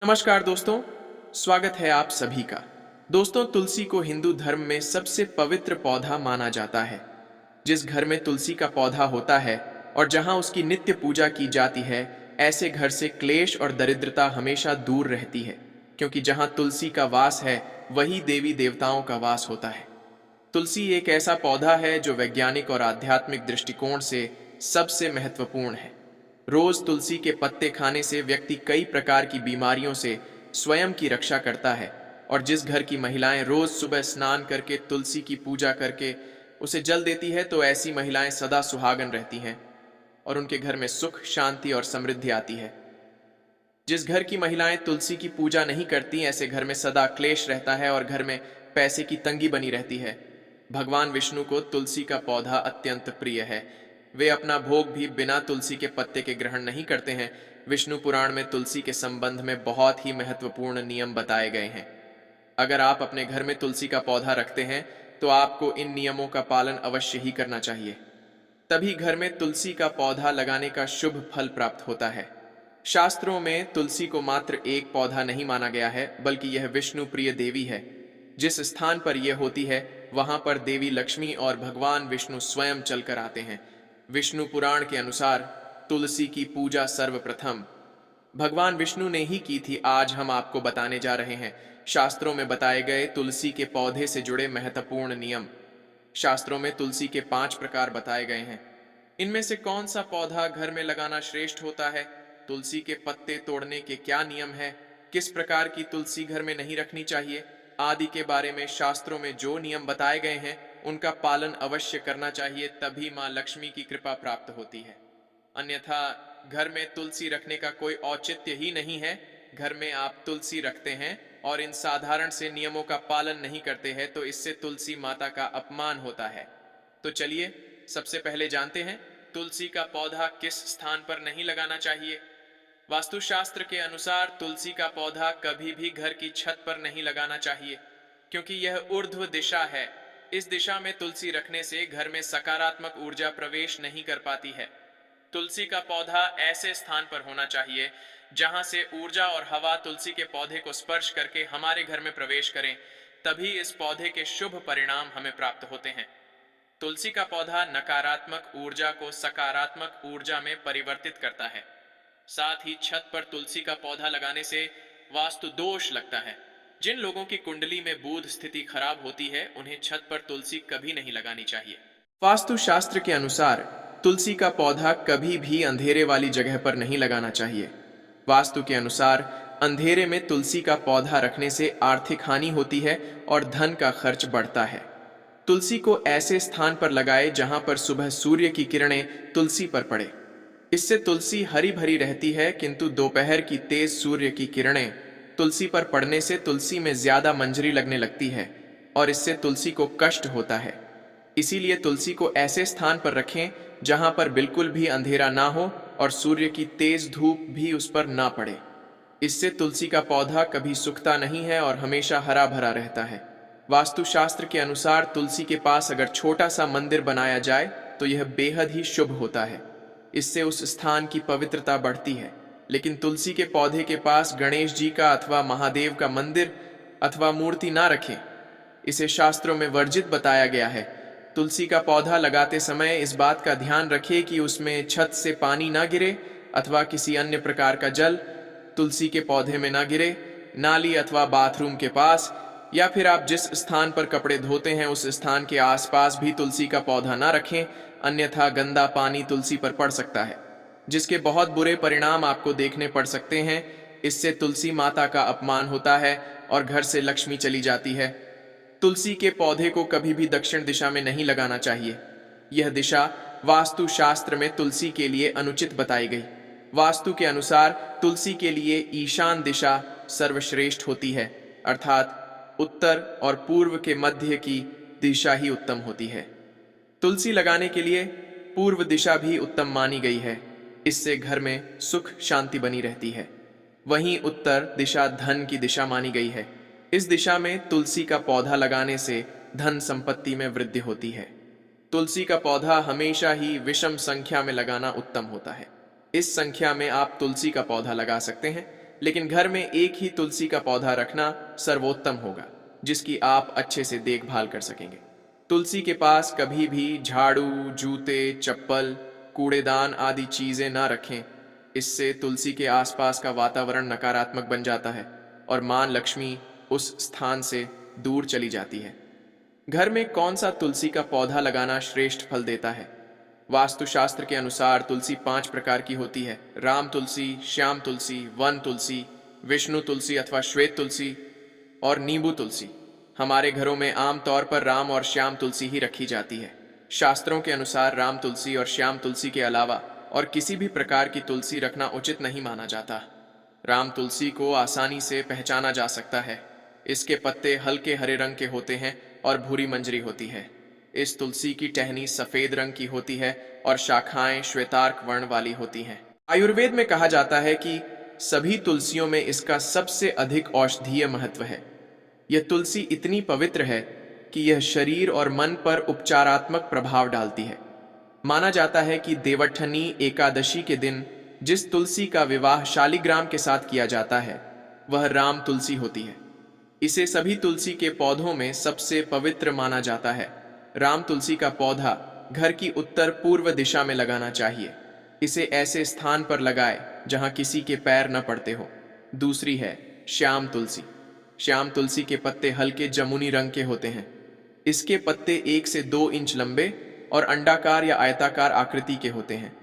नमस्कार दोस्तों, स्वागत है आप सभी का। दोस्तों, तुलसी को हिंदू धर्म में सबसे पवित्र पौधा माना जाता है। जिस घर में तुलसी का पौधा होता है और जहां उसकी नित्य पूजा की जाती है, ऐसे घर से क्लेश और दरिद्रता हमेशा दूर रहती है, क्योंकि जहां तुलसी का वास है, वही देवी देवताओं का वास होता है। तुलसी एक ऐसा पौधा है जो वैज्ञानिक और आध्यात्मिक दृष्टिकोण से सबसे महत्वपूर्ण है। रोज तुलसी के पत्ते खाने से व्यक्ति कई प्रकार की बीमारियों से स्वयं की रक्षा करता है। और जिस घर की महिलाएं रोज सुबह स्नान करके तुलसी की पूजा करके उसे जल देती है, तो ऐसी महिलाएं सदा सुहागन रहती हैं और उनके घर में सुख, शांति और समृद्धि आती है। जिस घर की महिलाएं तुलसी की पूजा नहीं करती, ऐसे घर में सदा क्लेश रहता है और घर में पैसे की तंगी बनी रहती है। भगवान विष्णु को तुलसी का पौधा अत्यंत प्रिय है। वे अपना भोग भी बिना तुलसी के पत्ते के ग्रहण नहीं करते हैं। विष्णु पुराण में तुलसी के संबंध में बहुत ही महत्वपूर्ण नियम बताए गए हैं। अगर आप अपने घर में तुलसी का पौधा रखते हैं, तो आपको इन नियमों का पालन अवश्य ही करना चाहिए। तभी घर में तुलसी का पौधा लगाने का शुभ फल प्राप्त होता है। शास्त्रों में तुलसी को मात्र एक पौधा नहीं माना गया है, बल्कि यह विष्णु प्रिय देवी है। जिस स्थान पर यह होती है, वहां पर देवी लक्ष्मी और भगवान विष्णु स्वयं चलकर आते हैं। विष्णु पुराण के अनुसार तुलसी की पूजा सर्वप्रथम भगवान विष्णु ने ही की थी। आज हम आपको बताने जा रहे हैं शास्त्रों में बताए गए तुलसी के पौधे से जुड़े महत्वपूर्ण नियम। शास्त्रों में तुलसी के 5 प्रकार बताए गए हैं। इनमें से कौन सा पौधा घर में लगाना श्रेष्ठ होता है, तुलसी के पत्ते तोड़ने के क्या नियम है, किस प्रकार की तुलसी घर में नहीं रखनी चाहिए, आदि के बारे में शास्त्रों में जो नियम बताए गए हैं, उनका पालन अवश्य करना चाहिए। तभी मां लक्ष्मी की कृपा प्राप्त होती है। अन्यथा घर में तुलसी रखने का कोई औचित्य ही नहीं है। घर में आप तुलसी रखते हैं और इन साधारण से नियमों का पालन नहीं करते हैं, तो इससे तुलसी माता का अपमान होता है। तो चलिए सबसे पहले जानते हैं तुलसी का पौधा किस स्थान पर नहीं लगाना चाहिए। वास्तुशास्त्र के अनुसार तुलसी का पौधा कभी भी घर की छत पर नहीं लगाना चाहिए, क्योंकि यह ऊर्ध्व दिशा है। इस दिशा में तुलसी रखने से घर में सकारात्मक ऊर्जा प्रवेश नहीं कर पाती है। तुलसी का पौधा ऐसे स्थान पर होना चाहिए जहां से ऊर्जा और हवा तुलसी के पौधे को स्पर्श करके हमारे घर में प्रवेश करें, तभी इस पौधे के शुभ परिणाम हमें प्राप्त होते हैं। तुलसी का पौधा नकारात्मक ऊर्जा को सकारात्मक ऊर्जा में परिवर्तित करता है। साथ ही छत पर तुलसी का पौधा लगाने से वास्तु दोष लगता है। जिन लोगों की कुंडली में बुध स्थिति खराब होती है, उन्हें छत पर तुलसी कभी नहीं लगानी चाहिए। वास्तु शास्त्र के अनुसार तुलसी का पौधा कभी भी अंधेरे वाली जगह पर नहीं लगाना चाहिए। वास्तु के अनुसार अंधेरे में तुलसी का पौधा रखने से आर्थिक हानि होती है और धन का खर्च बढ़ता है। तुलसी को ऐसे स्थान पर लगाए जहां पर सुबह सूर्य की किरणें तुलसी पर पड़े। इससे तुलसी हरी भरी रहती है, किंतु दोपहर की तेज सूर्य की किरणें तुलसी पर पड़ने से तुलसी में ज्यादा मंजरी लगने लगती है और इससे तुलसी को कष्ट होता है। इसीलिए तुलसी को ऐसे स्थान पर रखें जहां पर बिल्कुल भी अंधेरा ना हो और सूर्य की तेज धूप भी उस पर ना पड़े। इससे तुलसी का पौधा कभी सूखता नहीं है और हमेशा हरा भरा रहता है। वास्तुशास्त्र के अनुसार तुलसी के पास अगर छोटा सा मंदिर बनाया जाए तो यह बेहद ही शुभ होता है। इससे उस स्थान की पवित्रता बढ़ती है। लेकिन तुलसी के पौधे के पास गणेश जी का अथवा महादेव का मंदिर अथवा मूर्ति ना रखें। इसे शास्त्रों में वर्जित बताया गया है। तुलसी का पौधा लगाते समय इस बात का ध्यान रखें कि उसमें छत से पानी ना गिरे अथवा किसी अन्य प्रकार का जल तुलसी के पौधे में ना गिरे। नाली अथवा बाथरूम के पास या फिर आप जिस स्थान पर कपड़े धोते हैं उस स्थान के आसपास भी तुलसी का पौधा ना रखें, अन्यथा गंदा पानी तुलसी पर पड़ सकता है, जिसके बहुत बुरे परिणाम आपको देखने पड़ सकते हैं। इससे तुलसी माता का अपमान होता है और घर से लक्ष्मी चली जाती है। तुलसी के पौधे को कभी भी दक्षिण दिशा में नहीं लगाना चाहिए। यह दिशा वास्तु शास्त्र में तुलसी के लिए अनुचित बताई गई। वास्तु के अनुसार तुलसी के लिए ईशान दिशा सर्वश्रेष्ठ होती है, अर्थात उत्तर और पूर्व के मध्य की दिशा ही उत्तम होती है। तुलसी लगाने के लिए पूर्व दिशा भी उत्तम मानी गई है। इससे घर में सुख शांति बनी रहती है। वहीं उत्तर दिशा धन की दिशा मानी गई है। इस दिशा में तुलसी का पौधा लगाने से धन संपत्ति में वृद्धि होती है। तुलसी का पौधा हमेशा ही विषम संख्या में लगाना उत्तम होता है। इस संख्या में आप तुलसी का पौधा लगा सकते हैं। लेकिन घर में एक ही तुलसी का पौधा रखना सर्वोत्तम होगा, जिसकी आप अच्छे से देखभाल कर सकेंगे। तुलसी के पास कभी भी झाड़ू, जूते, चप्पल, कूड़ेदान आदि चीजें ना रखें। इससे तुलसी के आसपास का वातावरण नकारात्मक बन जाता है और मां लक्ष्मी उस स्थान से दूर चली जाती है। घर में कौन सा तुलसी का पौधा लगाना श्रेष्ठ फल देता है? वास्तुशास्त्र के अनुसार तुलसी 5 प्रकार की होती है: राम तुलसी, श्याम तुलसी, वन तुलसी, विष्णु तुलसी अथवा श्वेत तुलसी और नींबू तुलसी। हमारे घरों में आमतौर पर राम और श्याम तुलसी ही रखी जाती है। शास्त्रों के अनुसार राम तुलसी और श्याम तुलसी के अलावा और किसी भी प्रकार की तुलसी रखना उचित नहीं माना जाता। राम तुलसी को आसानी से पहचाना जा सकता है। इसके पत्ते हल्के हरे रंग के होते हैं और भूरी मंजरी होती है। इस तुलसी की टहनी सफेद रंग की होती है और शाखाएं श्वेतार्क वर्ण वाली होती हैं। आयुर्वेद में कहा जाता है कि सभी तुलसियों में इसका सबसे अधिक औषधीय महत्व है। यह तुलसी इतनी पवित्र है कि यह शरीर और मन पर उपचारात्मक प्रभाव डालती है। माना जाता है कि देवठनी एकादशी के दिन जिस तुलसी का विवाह शालिग्राम के साथ किया जाता है, वह राम तुलसी होती है। इसे सभी तुलसी के पौधों में सबसे पवित्र माना जाता है। राम तुलसी का पौधा घर की उत्तर पूर्व दिशा में लगाना चाहिए। इसे ऐसे स्थान पर लगाए जहां किसी के पैर न पड़ते हो। दूसरी है श्याम तुलसी। श्याम तुलसी के पत्ते हल्के जमुनी रंग के होते हैं। इसके पत्ते 1 से 2 इंच लंबे और अंडाकार या आयताकार आकृति के होते हैं।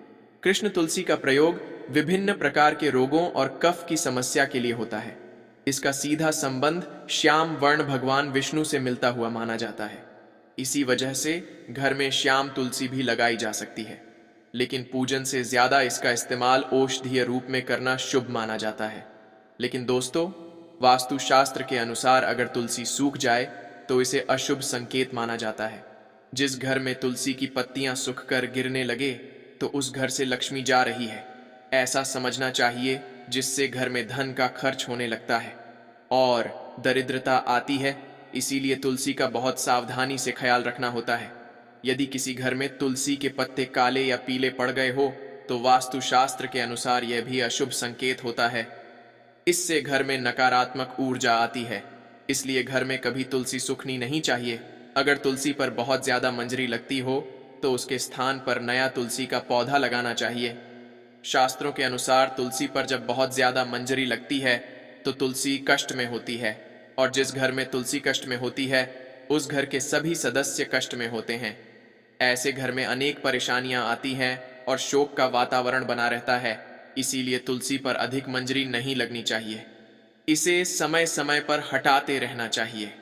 कृष्ण तुलसी का प्रयोग विभिन्न प्रकार के रोगों और कफ की समस्या के लिए होता है। इसका सीधा संबंध श्याम वर्ण भगवान विष्णु से मिलता हुआ माना जाता है। इसी वजह से घर में श्याम तुलसी भी लगाई जा सकती है, लेकिन पूजन से ज्यादा इसका इस्तेमाल औषधीय रूप में करना शुभ माना जाता है। लेकिन दोस्तों, वास्तुशास्त्र के अनुसार अगर तुलसी सूख जाए तो इसे अशुभ संकेत माना जाता है। जिस घर में तुलसी की पत्तियां सूखकर गिरने लगे तो उस घर से लक्ष्मी जा रही है, ऐसा समझना चाहिए, जिससे घर में धन का खर्च होने लगता है और दरिद्रता आती है। इसीलिए तुलसी का बहुत सावधानी से ख्याल रखना होता है। यदि किसी घर में तुलसी के पत्ते काले या पीले पड़ गए हो तो वास्तुशास्त्र के अनुसार यह भी अशुभ संकेत होता है। इससे घर में नकारात्मक ऊर्जा आती है। इसलिए घर में कभी तुलसी सूखनी नहीं चाहिए। अगर तुलसी पर बहुत ज्यादा मंजरी लगती हो तो उसके स्थान पर नया तुलसी का पौधा लगाना चाहिए। शास्त्रों के अनुसार तुलसी पर जब बहुत ज्यादा मंजरी लगती है तो तुलसी कष्ट में होती है, और जिस घर में तुलसी कष्ट में होती है उस घर के सभी सदस्य कष्ट में होते हैं। ऐसे घर में अनेक परेशानियां आती हैं और शोक का वातावरण बना रहता है। इसीलिए तुलसी पर अधिक मंजरी नहीं लगनी चाहिए। इसे समय समय पर हटाते रहना चाहिए।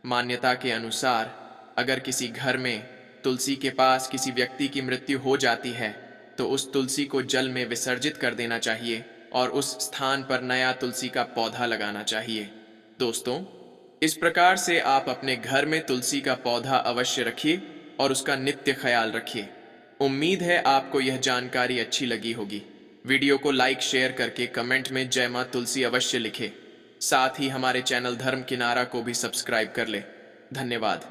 मान्यता के अनुसार अगर किसी घर में तुलसी के पास किसी व्यक्ति की मृत्यु हो जाती है तो उस तुलसी को जल में विसर्जित कर देना चाहिए और उस स्थान पर नया तुलसी का पौधा लगाना चाहिए। दोस्तों, इस प्रकार से आप अपने घर में तुलसी का पौधा अवश्य रखिए और उसका नित्य ख्याल रखिए। उम्मीद है आपको यह जानकारी अच्छी लगी होगी। वीडियो को लाइक शेयर करके कमेंट में जय मां तुलसी अवश्य लिखें। साथ ही हमारे चैनल धर्म किनारा को भी सब्सक्राइब कर ले। धन्यवाद।